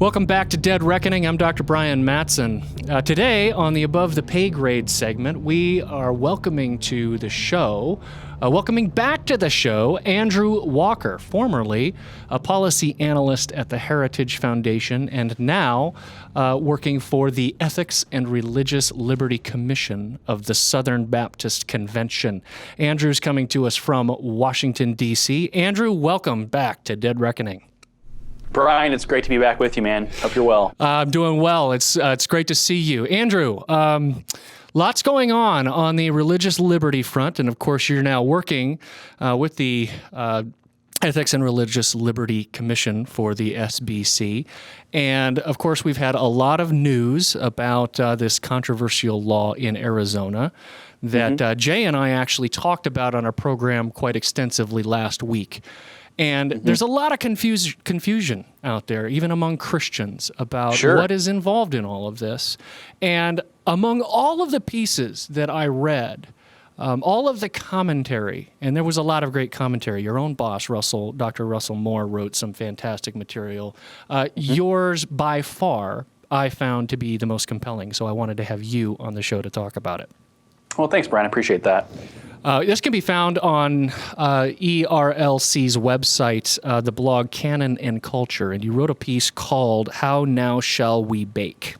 Welcome back to Dead Reckoning. I'm Dr. Brian Mattson. Today, on the Above the Paygrade segment, we are welcoming back to the show, Andrew Walker, formerly a policy analyst at the Heritage Foundation and now working for the Ethics and Religious Liberty Commission of the Southern Baptist Convention. Andrew's coming to us from Washington, D.C. Andrew, welcome back to Dead Reckoning. Brian, it's great to be back with you, man. Hope you're well. I'm doing well. It's great to see you. Andrew, lots going on the religious liberty front, and of course you're now working with the Ethics and Religious Liberty Commission for the SBC. And of course we've had a lot of news about this controversial law in Arizona that Jay and I actually talked about on our program quite extensively last week. And there's a lot of confusion out there, even among Christians, about what is involved in all of this. And among all of the pieces that I read, all of the commentary, and there was a lot of great commentary. Your own boss, Dr. Russell Moore, wrote some fantastic material. Yours, by far, I found to be the most compelling, so I wanted to have you on the show to talk about it. Well, thanks, Brian. I appreciate that. This can be found on ERLC's website, the blog Canon and Culture, and you wrote a piece called "How Now Shall We Bake?"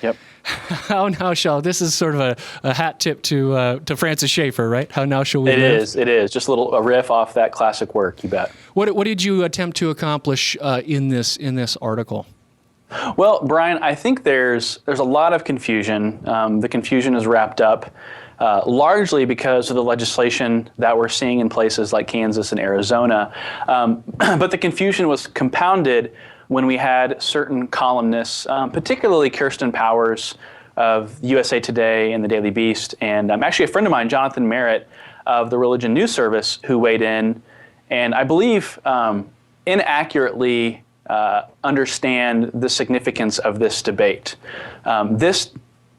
Yep. How now shall, this is sort of a hat tip to Francis Schaeffer, right? How now shall we live? It is. Just a riff off that classic work, you bet. What did you attempt to accomplish in this article? Well, Brian, I think there's a lot of confusion. The confusion is wrapped up largely because of the legislation that we're seeing in places like Kansas and Arizona. But the confusion was compounded when we had certain columnists, particularly Kirsten Powers of USA Today and the Daily Beast, and actually a friend of mine, Jonathan Merritt of the Religion News Service, who weighed in and I believe inaccurately understand the significance of this debate. This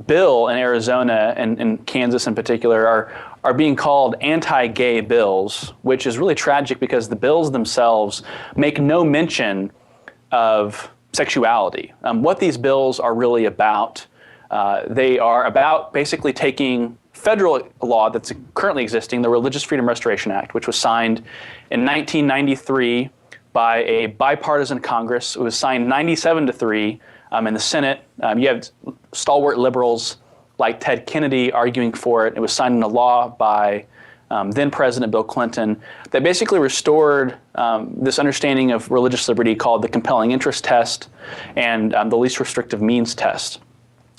bill in Arizona and in Kansas in particular are being called anti-gay bills, which is really tragic because the bills themselves make no mention of sexuality. What these bills are really about, they are about basically taking federal law that's currently existing, the Religious Freedom Restoration Act, which was signed in 1993 by a bipartisan Congress. It was signed 97-3 in the Senate. You have stalwart liberals like Ted Kennedy arguing for it. It was signed into law by then President Bill Clinton that basically restored this understanding of religious liberty called the compelling interest test and the least restrictive means test.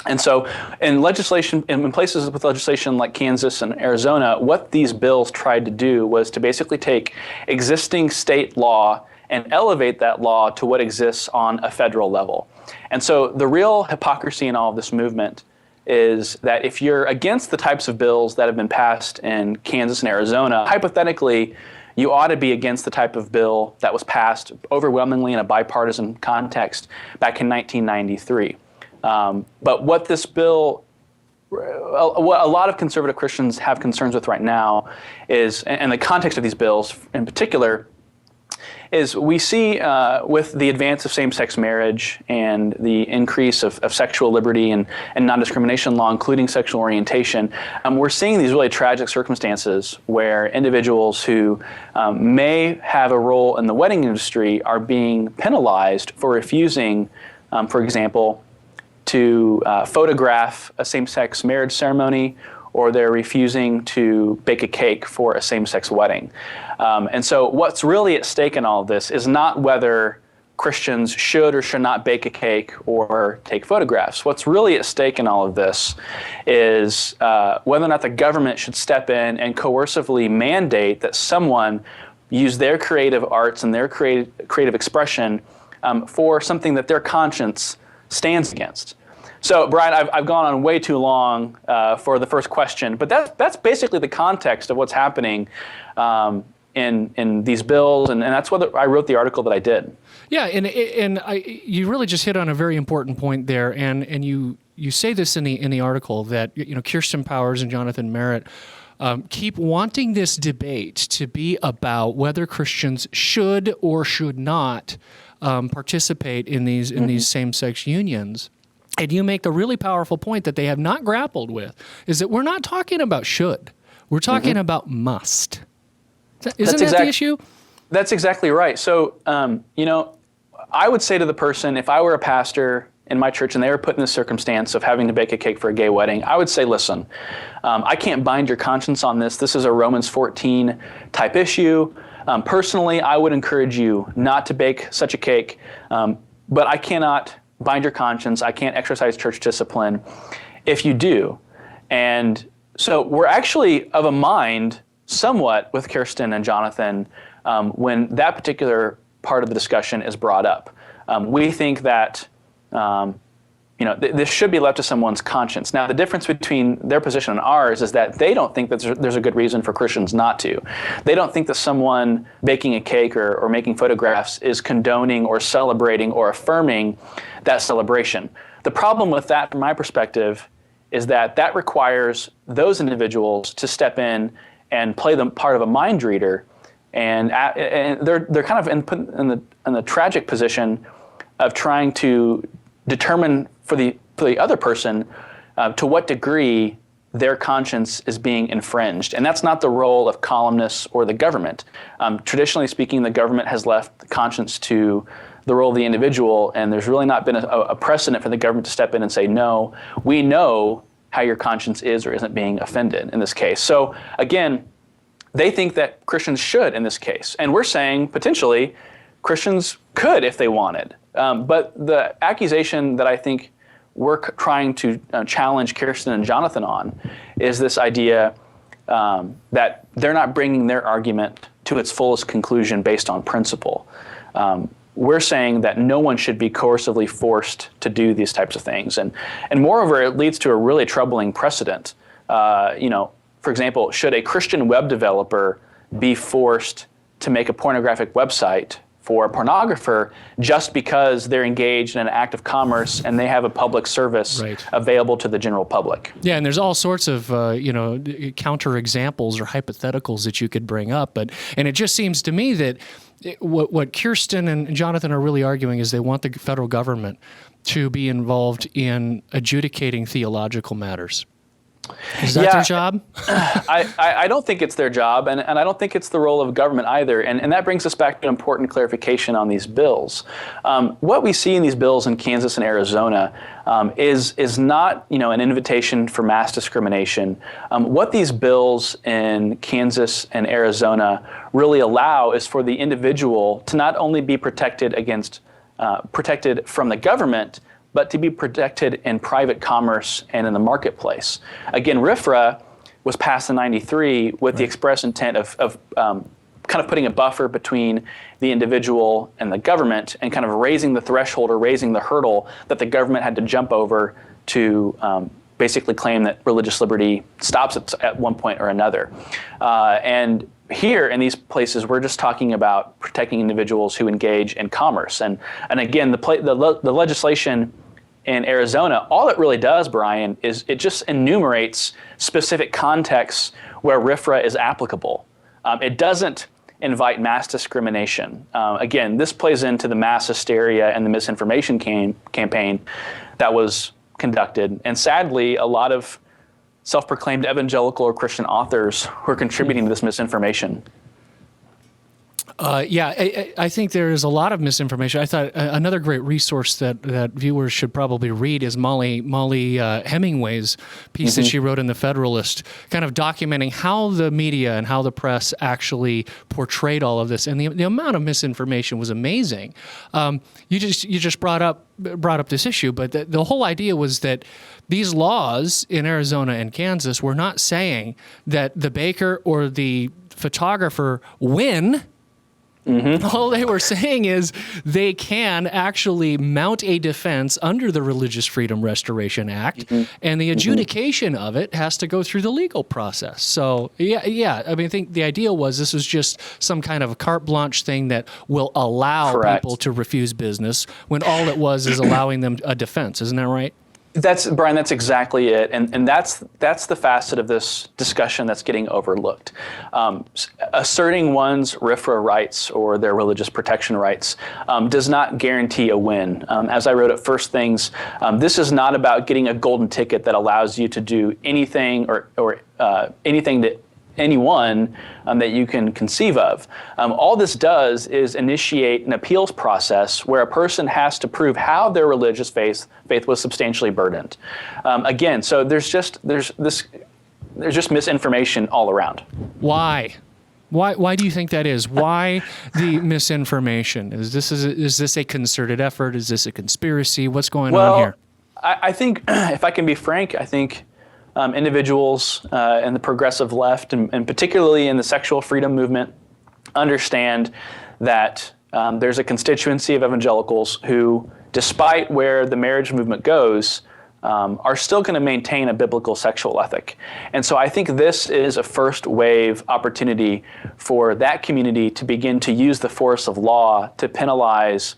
And so in legislation, in places with legislation like Kansas and Arizona, what these bills tried to do was to basically take existing state law and elevate that law to what exists on a federal level. And so the real hypocrisy in all of this movement is that if you're against the types of bills that have been passed in Kansas and Arizona, hypothetically, you ought to be against the type of bill that was passed overwhelmingly in a bipartisan context back in 1993. But what this bill, what a lot of conservative Christians have concerns with right now is, and the context of these bills in particular, is we see with the advance of same-sex marriage and the increase of sexual liberty and non-discrimination law, including sexual orientation, we're seeing these really tragic circumstances where individuals who may have a role in the wedding industry are being penalized for refusing, for example, to photograph a same-sex marriage ceremony, or they're refusing to bake a cake for a same-sex wedding. And so what's really at stake in all of this is not whether Christians should or should not bake a cake or take photographs. What's really at stake in all of this is whether or not the government should step in and coercively mandate that someone use their creative arts and their creative expression for something that their conscience stands against. So, Brian, I've gone on way too long for the first question, but that's basically the context of what's happening in these bills, and that's what I wrote the article that I did. Yeah, and you really just hit on a very important point there, and you say this in the article that Kirsten Powers and Jonathan Merritt keep wanting this debate to be about whether Christians should or should not participate in these same-sex unions. And you make the really powerful point that they have not grappled with, is that we're not talking about should. We're talking about must. Isn't that the issue? That's exactly right. So, I would say to the person, if I were a pastor in my church and they were put in the circumstance of having to bake a cake for a gay wedding, I would say, listen, I can't bind your conscience on this. This is a Romans 14 type issue. Personally, I would encourage you not to bake such a cake, but I cannot bind your conscience. I can't exercise church discipline if you do. And so we're actually of a mind somewhat with Kirsten and Jonathan when that particular part of the discussion is brought up. We think that this should be left to someone's conscience. Now, the difference between their position and ours is that they don't think that there's a good reason for Christians not to. They don't think that someone baking a cake or making photographs is condoning or celebrating or affirming that celebration. The problem with that, from my perspective, is that requires those individuals to step in and play the part of a mind reader, and they're kind of in the tragic position of trying to determine for the other person to what degree their conscience is being infringed. And that's not the role of columnists or the government. Traditionally speaking, the government has left the conscience to the role of the individual, and there's really not been a precedent for the government to step in and say, no, we know how your conscience is or isn't being offended in this case. So again, they think that Christians should in this case. And we're saying potentially Christians could if they wanted. But the accusation that I think we're trying to challenge Kirsten and Jonathan on is this idea that they're not bringing their argument to its fullest conclusion based on principle. We're saying that no one should be coercively forced to do these types of things. And moreover, it leads to a really troubling precedent. For example, should a Christian web developer be forced to make a pornographic website for a pornographer just because they're engaged in an act of commerce and they have a public service available to the general public? Yeah, and there's all sorts of counter examples or hypotheticals that you could bring up, and it just seems to me that what Kirsten and Jonathan are really arguing is they want the federal government to be involved in adjudicating theological matters. Is that their job? I don't think it's their job, and I don't think it's the role of government either. And that brings us back to an important clarification on these bills. What we see in these bills in Kansas and Arizona is not an invitation for mass discrimination. What these bills in Kansas and Arizona really allow is for the individual to not only be protected from the government, but to be protected in private commerce and in the marketplace. Again, RFRA was passed in '93 with the express intent of kind of putting a buffer between the individual and the government and kind of raising the threshold or raising the hurdle that the government had to jump over to basically claim that religious liberty stops at one point or another. And here in these places, we're just talking about protecting individuals who engage in commerce. And again, the legislation in Arizona, all it really does, Brian, is it just enumerates specific contexts where RFRA is applicable. It doesn't invite mass discrimination. Again, this plays into the mass hysteria and the misinformation campaign that was conducted. And sadly, a lot of self-proclaimed evangelical or Christian authors who are contributing to this misinformation. I think there is a lot of misinformation. I thought another great resource that viewers should probably read is Molly Hemingway's piece that she wrote in The Federalist, kind of documenting how the media and how the press actually portrayed all of this, and the amount of misinformation was amazing. You just brought up this issue, but the whole idea was that these laws in Arizona and Kansas were not saying that the baker or the photographer win. All they were saying is they can actually mount a defense under the Religious Freedom Restoration Act, and the adjudication of it has to go through the legal process. So, yeah. I mean, I think the idea was this was just some kind of a carte blanche thing that will allow people to refuse business when all it was is allowing them a defense. Isn't that right? Brian, that's exactly it. And that's the facet of this discussion that's getting overlooked. Asserting one's RFRA rights or their religious protection rights does not guarantee a win. As I wrote at First Things, this is not about getting a golden ticket that allows you to do anything or anything that anyone that you can conceive of. All this does is initiate an appeals process where a person has to prove how their religious faith was substantially burdened. Again, so there's just misinformation all around. Why? Why do you think that is? Why the misinformation? Is this a concerted effort? Is this a conspiracy? What's going on here? I think, if I can be frank, I think individuals in the progressive left, and particularly in the sexual freedom movement, understand that there's a constituency of evangelicals who, despite where the marriage movement goes, are still going to maintain a biblical sexual ethic. And so I think this is a first wave opportunity for that community to begin to use the force of law to penalize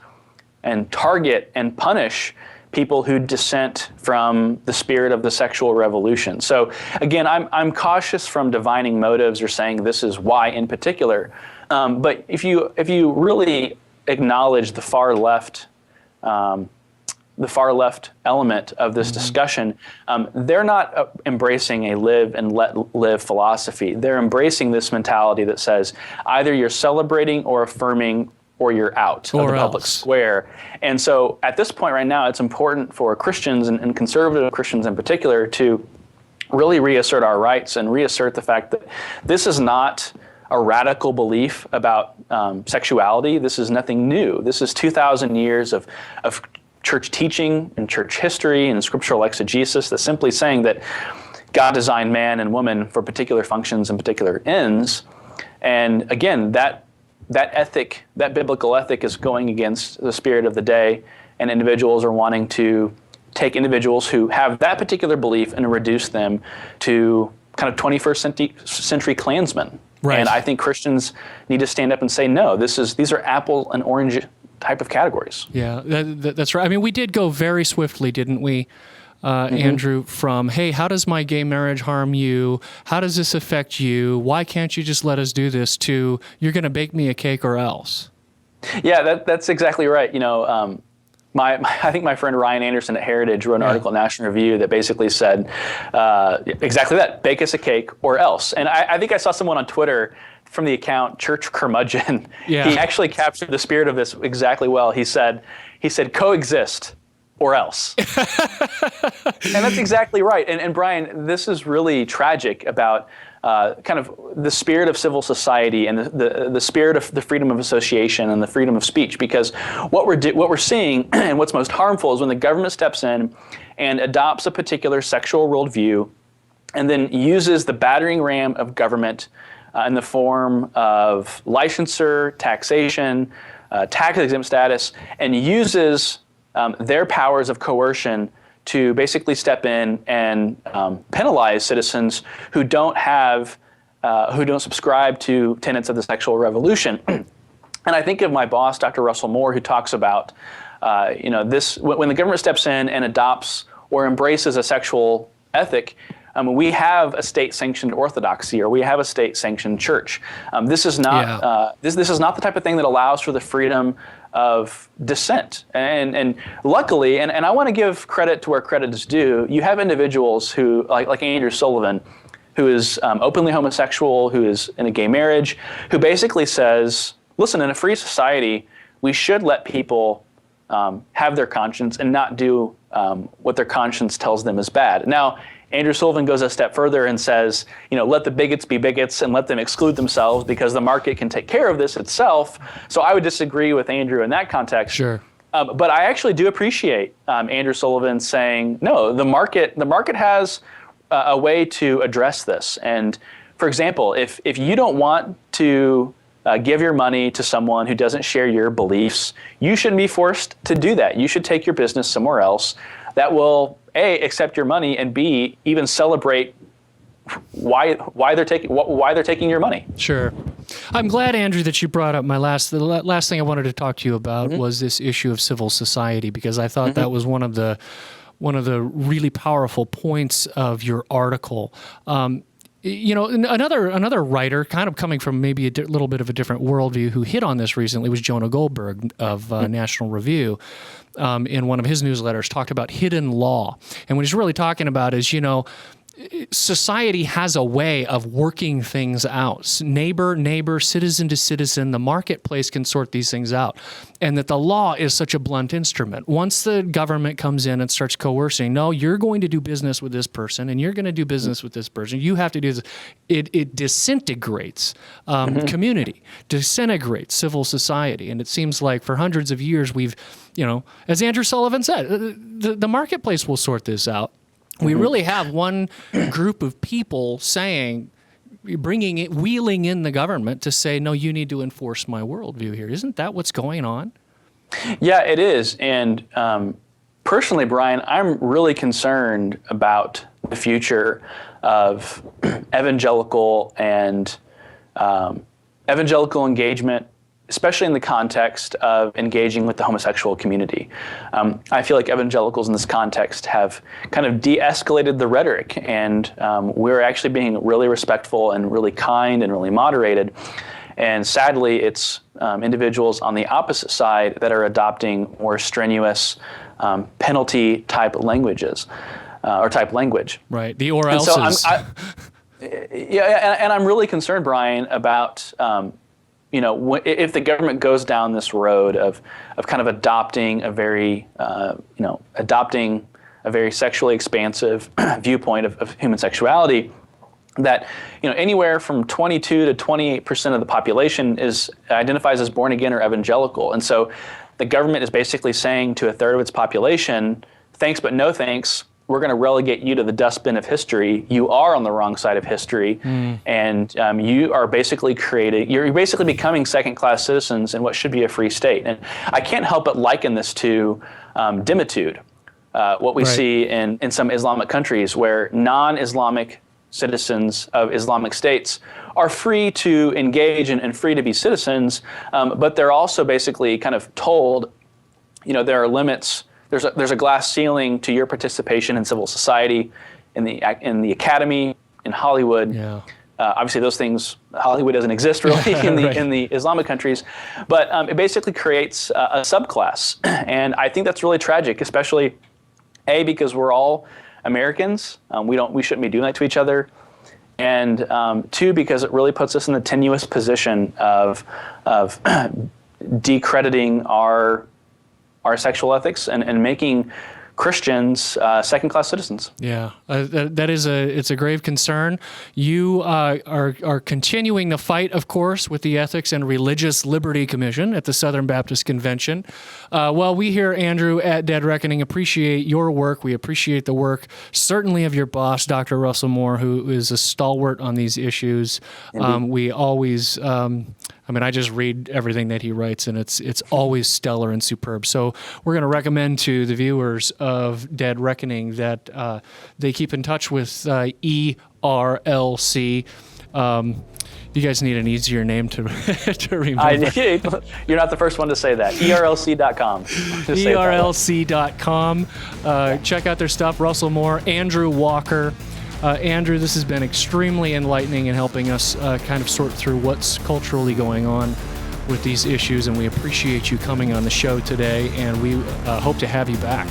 and target and punish people who dissent from the spirit of the sexual revolution. So again, I'm cautious from divining motives or saying this is why in particular. But if you really acknowledge the far left element of this discussion, they're not embracing a live and let live philosophy. They're embracing this mentality that says either you're celebrating or affirming or you're out of the public square. And so at this point right now, it's important for Christians and conservative Christians in particular to really reassert our rights and reassert the fact that this is not a radical belief about sexuality. This is nothing new. This is 2,000 years of church teaching and church history and scriptural exegesis that's simply saying that God designed man and woman for particular functions and particular ends. And again, that ethic, that biblical ethic, is going against the spirit of the day, and individuals are wanting to take individuals who have that particular belief and reduce them to kind of 21st century Klansmen. Right. And I think Christians need to stand up and say, no, these are apple and orange type of categories. Yeah, that's right. I mean, we did go very swiftly, didn't we, Andrew, from, hey, how does my gay marriage harm you? How does this affect you? Why can't you just let us do this? To, you're going to bake me a cake or else. Yeah, that's exactly right. You know, I think my friend Ryan Anderson at Heritage wrote an article in National Review that basically said exactly that: bake us a cake or else. And I think I saw someone on Twitter from the account Church Curmudgeon. Yeah. He actually captured the spirit of this exactly well. He said coexist or else. And that's exactly right. And Brian, this is really tragic about kind of the spirit of civil society and the spirit of the freedom of association and the freedom of speech. Because what we're seeing and what's most harmful is when the government steps in and adopts a particular sexual worldview and then uses the battering ram of government in the form of licensure, taxation, tax-exempt status, and uses their powers of coercion to basically step in and penalize citizens who don't subscribe to tenets of the sexual revolution. And I think of my boss, Dr. Russell Moore, who talks about this when the government steps in and adopts or embraces a sexual ethic. We have a state-sanctioned orthodoxy, or we have a state-sanctioned church. This is not this is not the type of thing that allows for the freedom of dissent. And luckily, and I want to give credit to where credit is due, you have individuals who, like Andrew Sullivan, who is openly homosexual, who is in a gay marriage, who basically says, listen, in a free society, we should let people have their conscience and not do what their conscience tells them is bad. Now, Andrew Sullivan goes a step further and says, let the bigots be bigots and let them exclude themselves because the market can take care of this itself. So I would disagree with Andrew in that context. Sure. But I actually do appreciate Andrew Sullivan saying, no, the market has a way to address this. And for example, if you don't want to give your money to someone who doesn't share your beliefs, you shouldn't be forced to do that. You should take your business somewhere else that will A, accept your money, and B, even celebrate why they're taking your money. Sure. I'm glad, Andrew, that you brought up the last thing I wanted to talk to you about was this issue of civil society, because I thought that was one of the really powerful points of your article. Another writer, kind of coming from maybe a little bit of a different worldview, who hit on this recently was Jonah Goldberg of National Review. In one of his newsletters, talked about hidden law, and what he's really talking about is, society has a way of working things out. Neighbor, citizen to citizen, the marketplace can sort these things out. And that the law is such a blunt instrument. Once the government comes in and starts coercing, no, you're going to do business with this person and you're going to do business with this person. You have to do this. It disintegrates community, disintegrates civil society. And it seems like for hundreds of years we've, as Andrew Sullivan said, the marketplace will sort this out. We really have one group of people wheeling in the government to say, no, you need to enforce my worldview here. Isn't that what's going on? Yeah, it is. And personally, Brian, I'm really concerned about the future of evangelical and evangelical engagement, especially in the context of engaging with the homosexual community. I feel like evangelicals in this context have kind of de-escalated the rhetoric, and we're actually being really respectful and really kind and really moderated. And sadly, it's individuals on the opposite side that are adopting more strenuous penalty-type languages or type language. Right, the or else's. And I'm really concerned, Brian, about if the government goes down this road of kind of adopting a very sexually expansive viewpoint of human sexuality, that anywhere from 22 to 28% of the population identifies as born again or evangelical, and so the government is basically saying to a third of its population, thanks but no thanks. We're going to relegate you to the dustbin of history. You are on the wrong side of history, and you are basically you're basically becoming second-class citizens in what should be a free state. And I can't help but liken this to dimitude, what we see in some Islamic countries where non-Islamic citizens of Islamic states are free to engage and free to be citizens, but they're also basically kind of told, there are limits. There's a glass ceiling to your participation in civil society, in the academy, in Hollywood. Yeah. Obviously, those things, Hollywood doesn't exist really in the Islamic countries, but it basically creates a subclass, and I think that's really tragic, especially because we're all Americans. We shouldn't be doing that to each other, and two, because it really puts us in the tenuous position of decrediting our sexual ethics and making Christians second-class citizens. Yeah, it's a grave concern. You are continuing the fight, of course, with the Ethics and Religious Liberty Commission at the Southern Baptist Convention. Well, we here, Andrew, at Dead Reckoning, appreciate your work. We appreciate the work, certainly, of your boss, Dr. Russell Moore, who is a stalwart on these issues. We always... I just read everything that he writes, and it's always stellar and superb. So we're going to recommend to the viewers of Dead Reckoning that they keep in touch with ERLC. You guys need an easier name to remember. You're not the first one to say that. ERLC.com. ERLC.com. Check out their stuff. Russell Moore, Andrew Walker. Andrew, this has been extremely enlightening in helping us kind of sort through what's culturally going on with these issues, and we appreciate you coming on the show today, and we hope to have you back.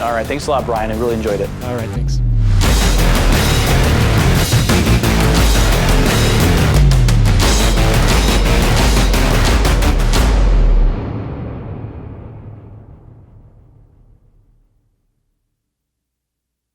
All right. Thanks a lot, Brian. I really enjoyed it. All right. Thanks.